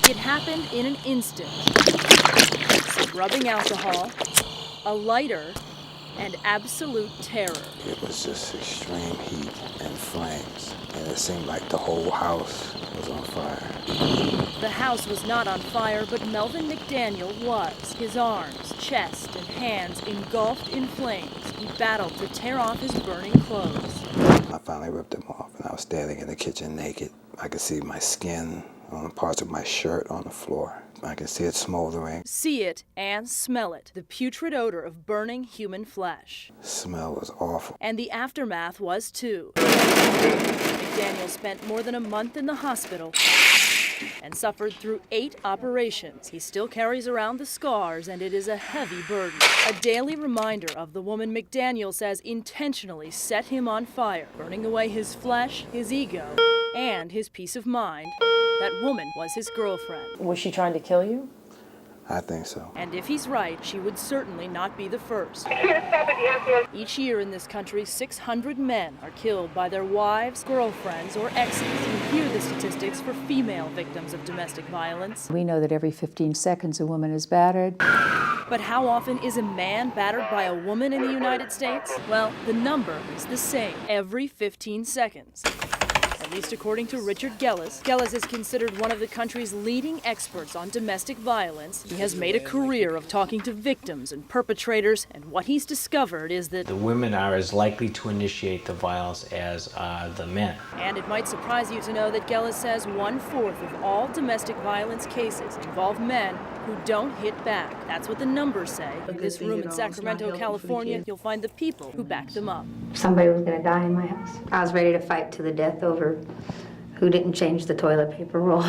It happened in an instant. Some rubbing alcohol, a lighter, and absolute terror. It was just extreme heat and flames, and it seemed like the whole house was on fire. The house was not on fire, but Melvin McDaniel was. His arms, chest, and hands engulfed in flames. He battled to tear off his burning clothes. I finally ripped them off, and I was standing in the kitchen naked. I could see my skin on parts of my shirt on the floor. I could see it smoldering. See it and smell it. The putrid odor of burning human flesh. The smell was awful. And the aftermath was too. McDaniel spent more than a month in the hospital and suffered through 8 operations. He still carries around the scars, and it is a heavy burden. A daily reminder of the woman McDaniel says intentionally set him on fire, burning away his flesh, his ego, and his peace of mind. That woman was his girlfriend. Was she trying to kill you? I think so. And if he's right, she would certainly not be the first. Each year in this country, 600 men are killed by their wives, girlfriends, or exes. You hear the statistics for female victims of domestic violence. We know that every 15 seconds a woman is battered. But how often is a man battered by a woman in the United States? Well, the number is the same, every 15 seconds. At least according to Richard Gellis. Gellis is considered one of the country's leading experts on domestic violence. He has made a career of talking to victims and perpetrators, and what he's discovered is that the women are as likely to initiate the violence as are the men. And it might surprise you to know that Gellis says 1/4 of all domestic violence cases involve men who don't hit back. That's what the numbers say. In this room in Sacramento, California, you'll find the people who back them up. Somebody was going to die in my house. I was ready to fight to the death over who didn't change the toilet paper roll.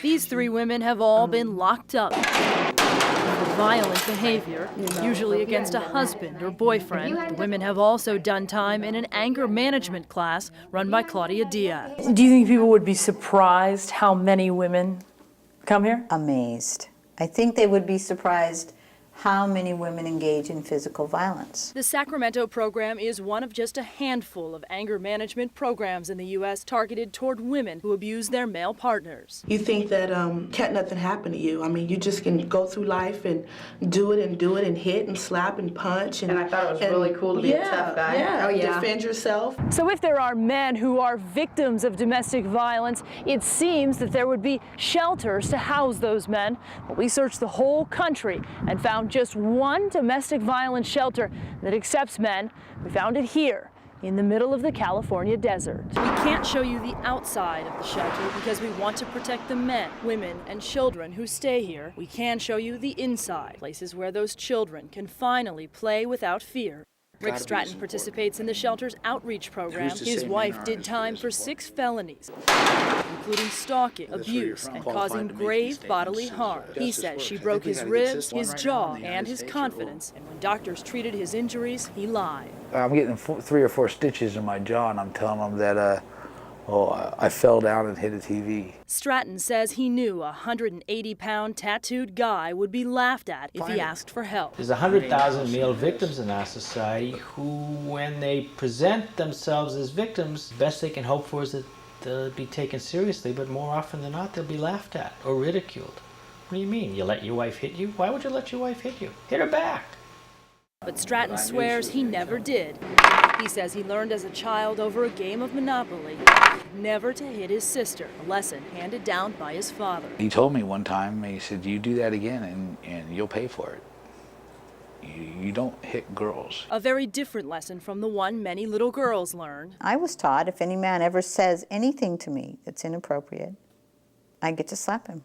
These 3 women have all been locked up for violent behavior, usually against a husband or boyfriend. The women have also done time in an anger management class run by Claudia Diaz. Do you think people would be surprised how many women come here? Amazed. I think they would be surprised how many women engage in physical violence. The Sacramento program is one of just a handful of anger management programs in the U.S. targeted toward women who abuse their male partners. You think that can't nothing happen to you. I mean, you just can go through life and do it and hit and slap and punch. And I thought it was really cool to be a tough guy. Yeah, oh, yeah. Defend yourself. So if there are men who are victims of domestic violence, it seems that there would be shelters to house those men. But we searched the whole country and found just one domestic violence shelter that accepts men. We found it here in the middle of the California desert. We can't show you the outside of the shelter because we want to protect the men, women, and children who stay here. We can show you the inside, places where those children can finally play without fear. Rick Stratton participates in the shelter's outreach program. His wife did time for 6 felonies, including stalking, abuse, and causing grave bodily harm. He says she broke his ribs, his jaw, and his confidence, and when doctors treated his injuries, he lied. I'm getting 3 or 4 stitches in my jaw, and I'm telling them that I fell down and hit a TV. Stratton says he knew a 180-pound tattooed guy would be laughed at if he asked for help. There's 100,000 male victims in our society who, when they present themselves as victims, the best they can hope for is that they'll be taken seriously, but more often than not, they'll be laughed at or ridiculed. What do you mean? You let your wife hit you? Why would you let your wife hit you? Hit her back. But Stratton swears he never did. He says he learned as a child over a game of Monopoly never to hit his sister, a lesson handed down by his father. He told me one time, he said, you do that again and you'll pay for it. You don't hit girls. A very different lesson from the one many little girls learn. I was taught if any man ever says anything to me that's inappropriate, I get to slap him.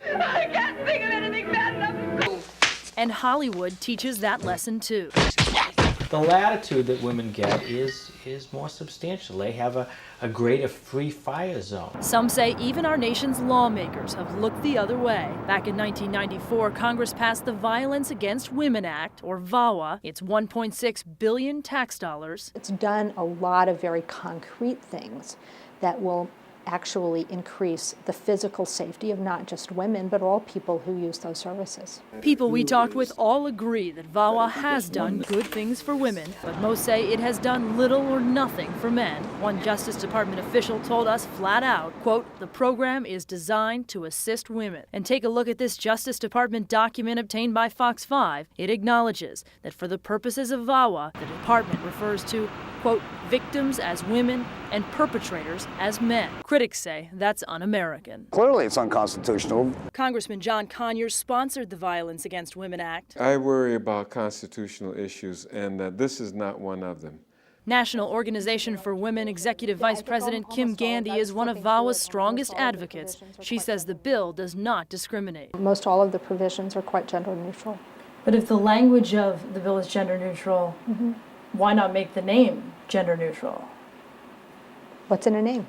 I can't think of anything bad enough. And Hollywood teaches that lesson too. The latitude that women get is more substantial. They have a greater free fire zone. Some say even our nation's lawmakers have looked the other way. Back in 1994, Congress passed the Violence Against Women Act, or VAWA. It's $1.6 billion tax dollars. It's done a lot of very concrete things that will actually increase the physical safety of not just women, but all people who use those services. People we talked with all agree that VAWA has done good things for women, but most say it has done little or nothing for men. One Justice Department official told us flat out, quote, "The program is designed to assist women." And take a look at this Justice Department document obtained by Fox 5. It acknowledges that for the purposes of VAWA, the department refers to, quote, "victims as women and perpetrators as men." Critics say that's un-American. Clearly it's unconstitutional. Congressman John Conyers sponsored the Violence Against Women Act. I worry about constitutional issues, and this is not one of them. National Organization for Women Executive Vice President Kim Gandy is one of VAWA's strongest advocates. She says the bill does not discriminate. Most all of the provisions are quite gender neutral. But if the language of the bill is gender neutral, why not make the name gender neutral? What's in a name?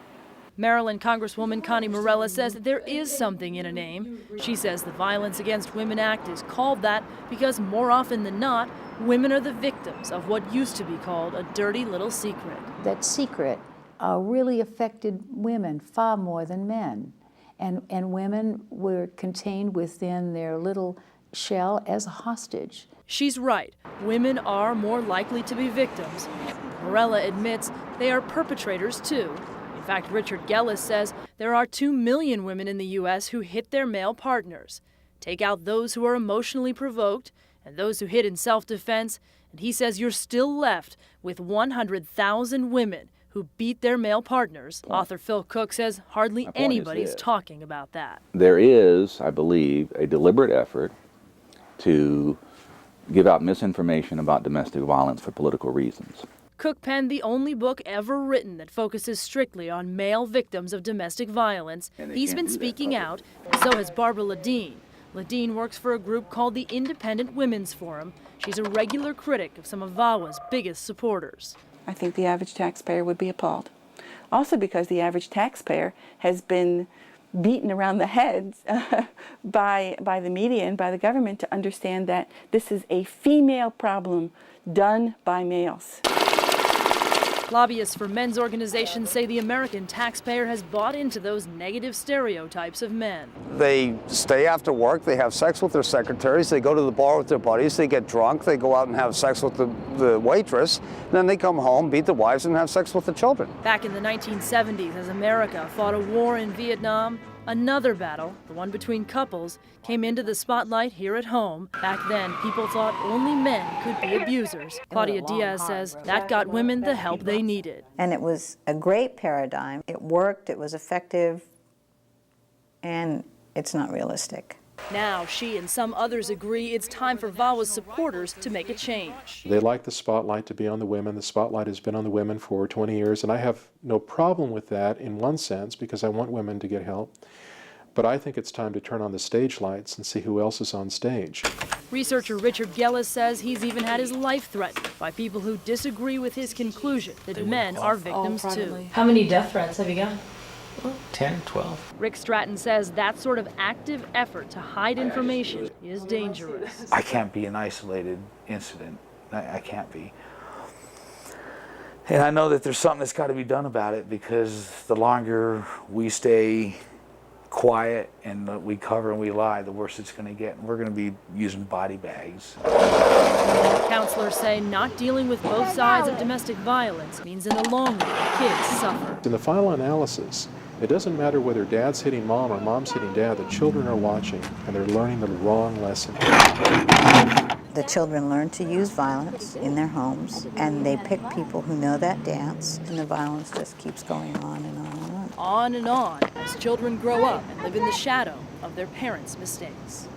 Maryland Congresswoman Connie Morella says that there is something in a name. She says the Violence Against Women Act is called that because more often than not, women are the victims of what used to be called a dirty little secret. That secret really affected women far more than men. And women were contained within their little shell as a hostage. She's right. Women are more likely to be victims. Morella admits they are perpetrators too. In fact, Richard Gellis says there are 2 million women in the U.S. who hit their male partners. Take out those who are emotionally provoked and those who hit in self-defense, and he says you're still left with 100,000 women who beat their male partners. Author Phil Cook says hardly anybody's talking about that. There is, I believe, a deliberate effort to give out misinformation about domestic violence for political reasons. Cook penned the only book ever written that focuses strictly on male victims of domestic violence. He's been speaking out, so has Barbara Ladine. Ladine works for a group called the Independent Women's Forum. She's a regular critic of some of VAWA's biggest supporters. I think the average taxpayer would be appalled. Also because the average taxpayer has been beaten around the head by the media and by the government to understand that this is a female problem done by males. Lobbyists for men's organizations say the American taxpayer has bought into those negative stereotypes of men. They stay after work, they have sex with their secretaries, they go to the bar with their buddies, they get drunk, they go out and have sex with the waitress, then they come home, beat the wives, and have sex with the children. Back in the 1970s, as America fought a war in Vietnam, another battle, the one between couples, came into the spotlight here at home. Back then, people thought only men could be abusers. Claudia Diaz says that got women the help they needed. And it was a great paradigm. It worked, it was effective, and it's not realistic. Now, she and some others agree it's time for VAWA's supporters to make a change. They like the spotlight to be on the women. The spotlight has been on the women for 20 years, and I have no problem with that in one sense because I want women to get help. But I think it's time to turn on the stage lights and see who else is on stage. Researcher Richard Gellis says he's even had his life threatened by people who disagree with his conclusion that men are victims too. How many death threats have you gotten? 10, 12. Rick Stratton says that sort of active effort to hide information is dangerous. I can't be an isolated incident. I can't be. And I know that there's something that's got to be done about it because the longer we stay quiet and we cover and we lie, the worse it's going to get. And we're going to be using body bags. Counselors say not dealing with both sides of domestic violence means in the long run, kids suffer. In the final analysis, it doesn't matter whether dad's hitting mom or mom's hitting dad, the children are watching and they're learning the wrong lesson. The children learn to use violence in their homes, and they pick people who know that dance, and the violence just keeps going on and on and on. On and on as children grow up and live in the shadow of their parents' mistakes.